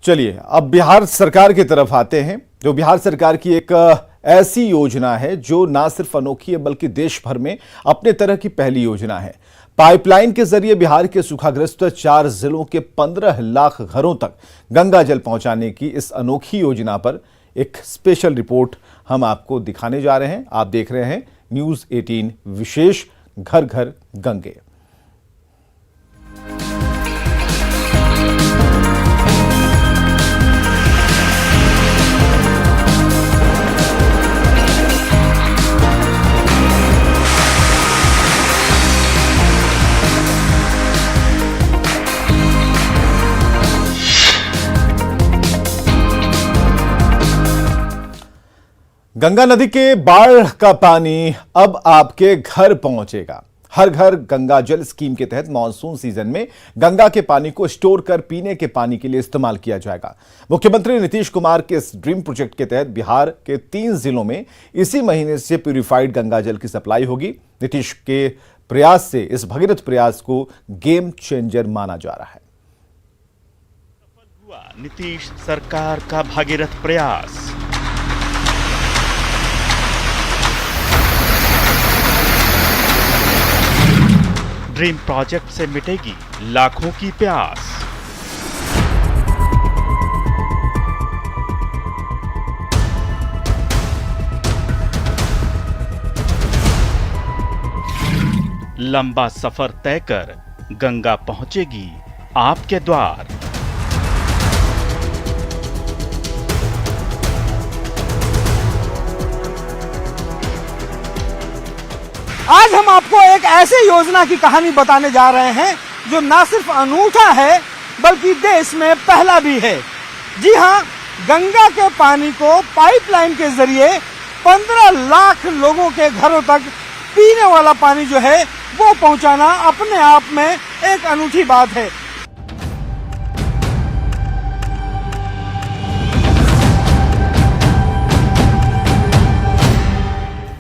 चलिए अब बिहार सरकार की तरफ आते हैं। जो बिहार सरकार की एक ऐसी योजना है जो ना सिर्फ अनोखी है बल्कि देश भर में अपने तरह की पहली योजना है। पाइपलाइन के जरिए बिहार के सूखाग्रस्त 4 जिलों के 15 लाख घरों तक गंगा जल पहुंचाने की इस अनोखी योजना पर एक स्पेशल रिपोर्ट हम आपको दिखाने जा रहे हैं। आप देख रहे हैं न्यूज 18 विशेष घर घर गंगे। गंगा नदी के बाढ़ का पानी अब आपके घर पहुंचेगा। हर घर गंगा जल स्कीम के तहत मानसून सीजन में गंगा के पानी को स्टोर कर पीने के पानी के लिए इस्तेमाल किया जाएगा। मुख्यमंत्री नीतीश कुमार के इस ड्रीम प्रोजेक्ट के तहत बिहार के 3 जिलों में इसी महीने से प्यूरिफाइड गंगा जल की सप्लाई होगी। नीतीश के प्रयास से इस भगीरथ प्रयास को गेम चेंजर माना जा रहा है। सफल हुआ नीतीश सरकार का भगीरथ प्रयास। ड्रीम प्रोजेक्ट से मिटेगी लाखों की प्यास। लंबा सफर तय कर गंगा पहुंचेगी आपके द्वार। आज हम आपको एक ऐसे योजना की कहानी बताने जा रहे हैं जो ना सिर्फ अनूठा है बल्कि देश में पहला भी है। जी हां, गंगा के पानी को पाइपलाइन के जरिए 15 लाख लोगों के घरों तक पीने वाला पानी जो है वो पहुंचाना अपने आप में एक अनूठी बात है।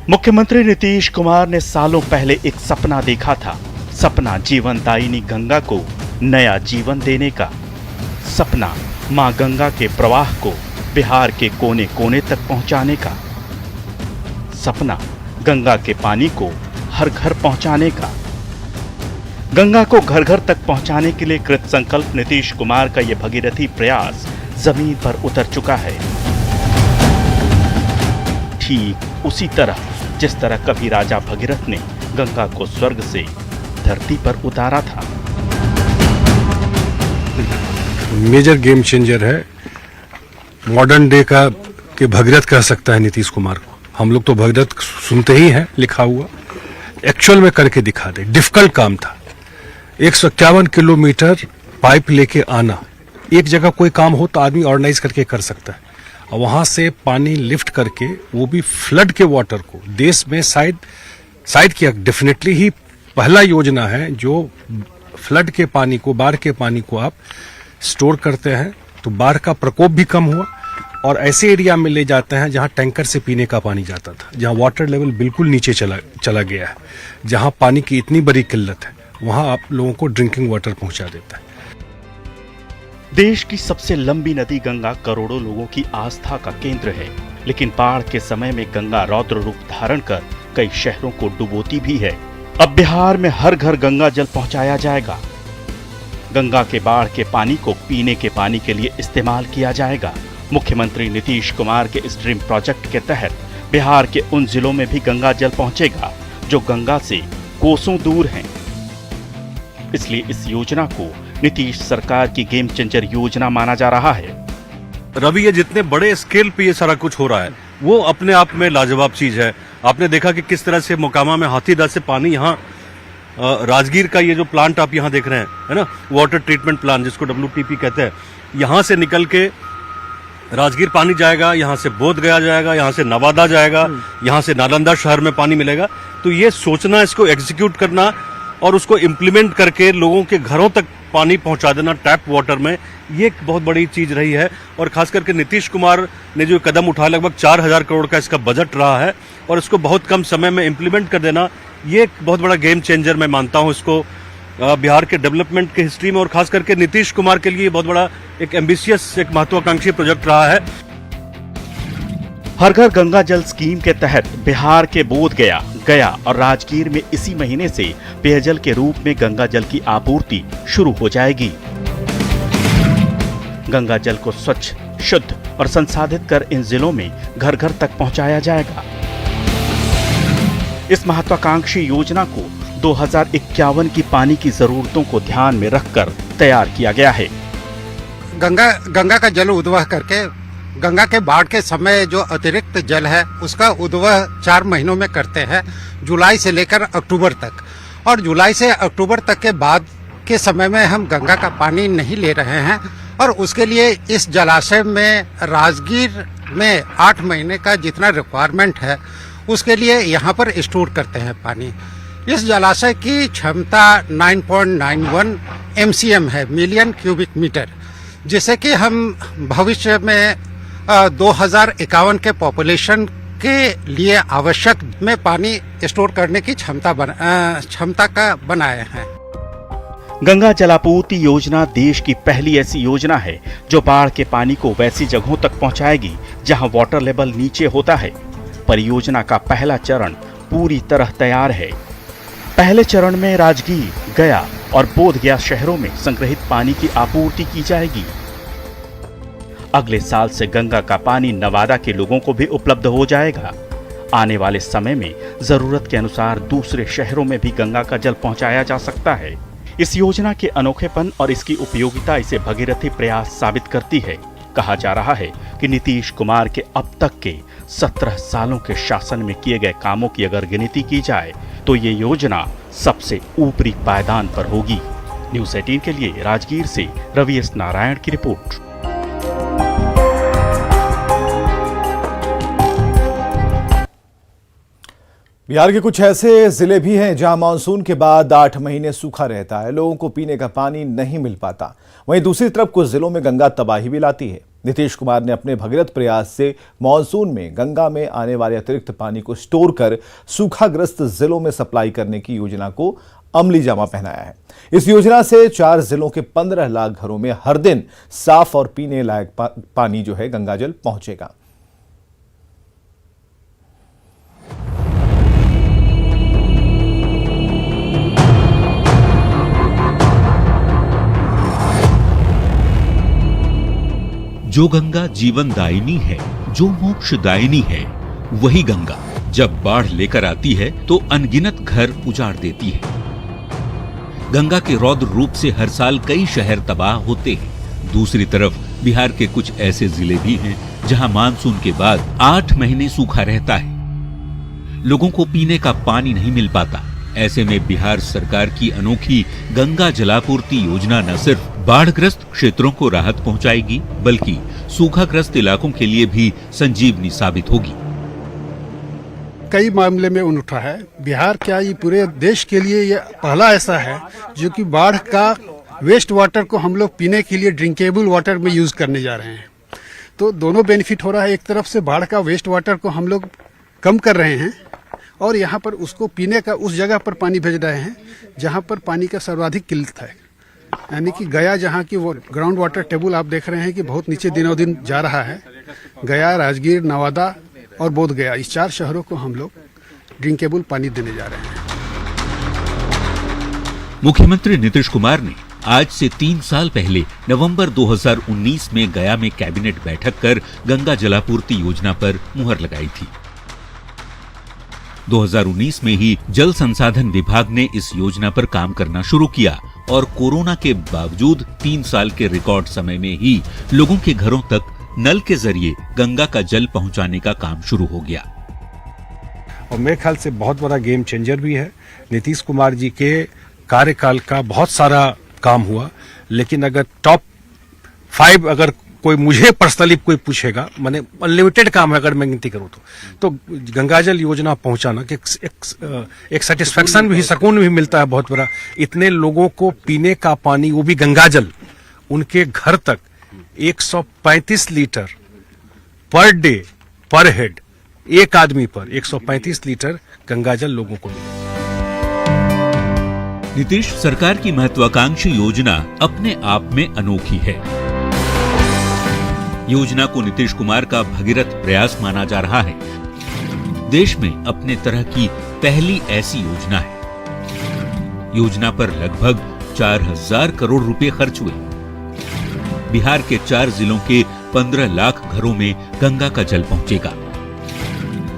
मुख्यमंत्री नीतीश कुमार ने सालों पहले एक सपना देखा था। सपना जीवनदायिनी गंगा को नया जीवन देने का। सपना मां गंगा के प्रवाह को बिहार के कोने कोने तक पहुंचाने का। सपना गंगा के पानी को हर घर पहुंचाने का। गंगा को घर घर तक पहुंचाने के लिए कृत संकल्प नीतीश कुमार का यह भगीरथी प्रयास जमीन पर उतर चुका है। ठीक उसी तरह जिस तरह कभी राजा भगीरथ ने गंगा को स्वर्ग से धरती पर उतारा था। मेजर गेम चेंजर है। मॉडर्न डे का के भगीरथ कह सकता है नीतीश कुमार को। हम लोग तो भगीरथ सुनते ही हैं लिखा हुआ, एक्चुअल में करके दिखा दे। डिफिकल्ट काम था। 151 किलोमीटर पाइप लेके आना। एक जगह कोई काम हो तो आदमी ऑर्गेनाइज करके कर सकता है, और वहां से पानी लिफ्ट करके वो भी फ्लड के वाटर को देश में साइड किया। डेफिनेटली ही पहला योजना है जो फ्लड के पानी को, बाढ़ के पानी को आप स्टोर करते हैं तो बाढ़ का प्रकोप भी कम हुआ, और ऐसे एरिया में ले जाते हैं जहां टैंकर से पीने का पानी जाता था, जहां वाटर लेवल बिल्कुल नीचे चला गया है, जहां पानी की इतनी बड़ी किल्लत है, वहां आप लोगों को ड्रिंकिंग वाटर पहुंचा देता है। देश की सबसे लंबी नदी गंगा करोड़ों लोगों की आस्था का केंद्र है, लेकिन बाढ़ के समय में गंगा रौद्र रूप धारण कर कई शहरों को डुबोती भी है। अब बिहार में हर घर गंगा जल पहुंचाया जाएगा। गंगा के बाढ़ के पानी को पीने के पानी के लिए इस्तेमाल किया जाएगा। मुख्यमंत्री नीतीश कुमार के इस ड्रीम प्रोजेक्ट के तहत बिहार के उन जिलों में भी गंगा जल पहुंचेगा जो गंगा से कोसों दूर हैं। इसलिए इस योजना को नीतीश सरकार की गेम चेंजर योजना माना जा रहा है। रवि, ये जितने बड़े स्केल पे ये सारा कुछ हो रहा है वो अपने आप में लाजवाब चीज है। आपने देखा कि किस तरह से मोकामा में हाथीदह से पानी यहाँ राजगीर का ये जो प्लांट आप यहाँ देख रहे हैं, है ना, वाटर ट्रीटमेंट प्लांट जिसको WTP कहते हैं, यहाँ से निकल के राजगीर पानी जाएगा, यहाँ से बोधगया जाएगा, यहाँ से नवादा जाएगा, यहाँ से नालंदा शहर में पानी मिलेगा। तो ये सोचना, इसको एग्जीक्यूट करना और उसको इम्प्लीमेंट करके लोगों के घरों तक पानी पहुंचा देना टैप वाटर में, ये एक बहुत बड़ी चीज रही है। और खास करके नीतीश कुमार ने जो कदम उठाया, लगभग 4000 करोड़ का इसका बजट रहा है, और इसको बहुत कम समय में इम्प्लीमेंट कर देना, ये एक बहुत बड़ा गेम चेंजर मैं मानता हूं इसको। बिहार के डेवलपमेंट के हिस्ट्री में और खास करके नीतीश कुमार के लिए बहुत बड़ा एक एम्बिशियस, एक महत्वाकांक्षी प्रोजेक्ट रहा है। हर घर गंगा जल स्कीम के तहत बिहार के बोधगया, गया और राजगीर में इसी महीने से पेयजल के रूप में गंगा जल की आपूर्ति शुरू हो जाएगी। गंगा जल को स्वच्छ, शुद्ध और संसाधित कर इन जिलों में घर घर तक पहुंचाया जाएगा। इस महत्वाकांक्षी योजना को 2051 की पानी की जरूरतों को ध्यान में रखकर तैयार किया गया है। गंगा का जल उद्वह करके गंगा के बाढ़ के समय जो अतिरिक्त जल है उसका उद्वह 4 महीनों में करते हैं, जुलाई से लेकर अक्टूबर तक। और जुलाई से अक्टूबर तक के बाद के समय में हम गंगा का पानी नहीं ले रहे हैं और उसके लिए इस जलाशय में राजगीर में 8 महीने का जितना रिक्वायरमेंट है उसके लिए यहाँ पर स्टोर करते हैं पानी। इस जलाशय की क्षमता 9.91 MCM है, मिलियन क्यूबिक मीटर, जिससे कि हम भविष्य में 2051 के पॉपुलेशन के लिए आवश्यक में पानी स्टोर करने की क्षमता का बनाए हैं। गंगा जलापूर्ति योजना देश की पहली ऐसी योजना है जो बाढ़ के पानी को वैसी जगहों तक पहुंचाएगी जहां वाटर लेवल नीचे होता है। परियोजना का पहला चरण पूरी तरह तैयार है। पहले चरण में राजगीर, गया और बोधगया शहरों में संग्रहित पानी की आपूर्ति की जाएगी। अगले साल से गंगा का पानी नवादा के लोगों को भी उपलब्ध हो जाएगा। आने वाले समय में जरूरत के अनुसार दूसरे शहरों में भी गंगा का जल पहुंचाया जा सकता है। इस योजना के अनोखेपन और इसकी उपयोगिता इसे भगीरथी प्रयास साबित करती है। कहा जा रहा है कि नीतीश कुमार के अब तक के 17 सालों के शासन में किए गए कामों की अगर गिनती की जाए तो ये योजना सबसे ऊपरी पायदान पर होगी। न्यूज़ 18 के लिए राजगीर से रवि एस नारायण की रिपोर्ट। बिहार के कुछ ऐसे जिले भी हैं जहां मानसून के बाद 8 महीने सूखा रहता है, लोगों को पीने का पानी नहीं मिल पाता। वहीं दूसरी तरफ कुछ जिलों में गंगा तबाही भी लाती है। नीतीश कुमार ने अपने भगीरथ प्रयास से मानसून में गंगा में आने वाले अतिरिक्त पानी को स्टोर कर सूखाग्रस्त जिलों में सप्लाई करने की योजना को अमली जामा पहनाया है। इस योजना से 4 जिलों के 15 लाख घरों में हर दिन साफ और पीने लायक पानी जो है गंगा जल पहुंचेगा। जो गंगा जीवनदायिनी है, जो मोक्षदायिनी है, वही गंगा जब बाढ़ लेकर आती है तो अनगिनत घर उजाड़ देती है। गंगा के रौद्र रूप से हर साल कई शहर तबाह होते हैं। दूसरी तरफ बिहार के कुछ ऐसे जिले भी हैं जहां मानसून के बाद 8 महीने सूखा रहता है, लोगों को पीने का पानी नहीं मिल पाता। ऐसे में बिहार सरकार की अनोखी गंगा जलापूर्ति योजना न सिर्फ बाढ़ग्रस्त क्षेत्रों को राहत पहुंचाएगी बल्कि सूखाग्रस्त इलाकों के लिए भी संजीवनी साबित होगी। कई मामले में उठा है। बिहार क्या ये पूरे देश के लिए ये पहला ऐसा है जो कि बाढ़ का वेस्ट वाटर को हम लोग पीने के लिए ड्रिंकेबल वाटर में यूज करने जा रहे हैं। तो दोनों बेनिफिट हो रहा है। एक तरफ से बाढ़ का वेस्ट वाटर को हम लोग कम कर रहे हैं और यहाँ पर उसको पीने का उस जगह पर पानी भेज रहे हैं जहाँ पर पानी का सर्वाधिक किल्लत है। यानी कि गया, जहाँ की वो ग्राउंड वाटर टेबल आप देख रहे हैं कि बहुत नीचे दिनों दिन जा रहा है। गया, राजगीर, नवादा और बोधगया, इस 4 शहरों को हम लोग ड्रिंकेबल पानी देने जा रहे हैं। मुख्यमंत्री नीतीश कुमार ने आज से 3 साल पहले नवंबर 2019 में गया में कैबिनेट बैठक कर गंगा जलापूर्ति योजना पर मुहर लगाई थी। 2019 में ही जल संसाधन विभाग ने इस योजना पर काम करना शुरू किया और कोरोना के बावजूद 3 साल के रिकॉर्ड समय में ही लोगों के घरों तक नल के जरिए गंगा का जल पहुंचाने का काम शुरू हो गया। और मेरे ख्याल से बहुत बड़ा गेम चेंजर भी है। नीतीश कुमार जी के कार्यकाल का बहुत सारा काम हुआ, लेकिन अगर टॉप 5 अगर कोई मुझे पर्सनली कोई पूछेगा, माने अनलिमिटेड काम है अगर मैं गिनती करूं तो गंगाजल योजना पहुंचाना कि एक सेटिस्फेक्शन भी, सुकून भी मिलता है बहुत बड़ा। इतने लोगों को पीने का पानी, वो भी गंगाजल, उनके घर तक 135 लीटर पर डे पर हेड, एक आदमी पर 135 लीटर गंगाजल लोगों को मिले। नीतीश सरकार की महत्वाकांक्षी योजना अपने आप में अनोखी है। योजना को नीतीश कुमार का भगीरथ प्रयास माना जा रहा है। देश में अपने तरह की पहली ऐसी योजना है। योजना पर लगभग 4000 करोड़ रुपए खर्च हुए। बिहार के 4 जिलों के 15 लाख घरों में गंगा का जल पहुंचेगा।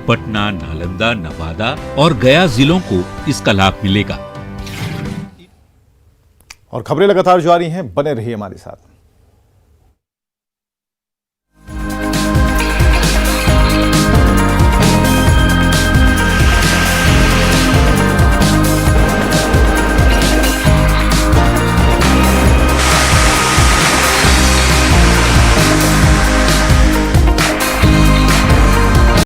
पटना, नालंदा, नवादा और गया जिलों को इसका लाभ मिलेगा। और खबरें लगातार जारी हैं, बने रहिए हमारे साथ।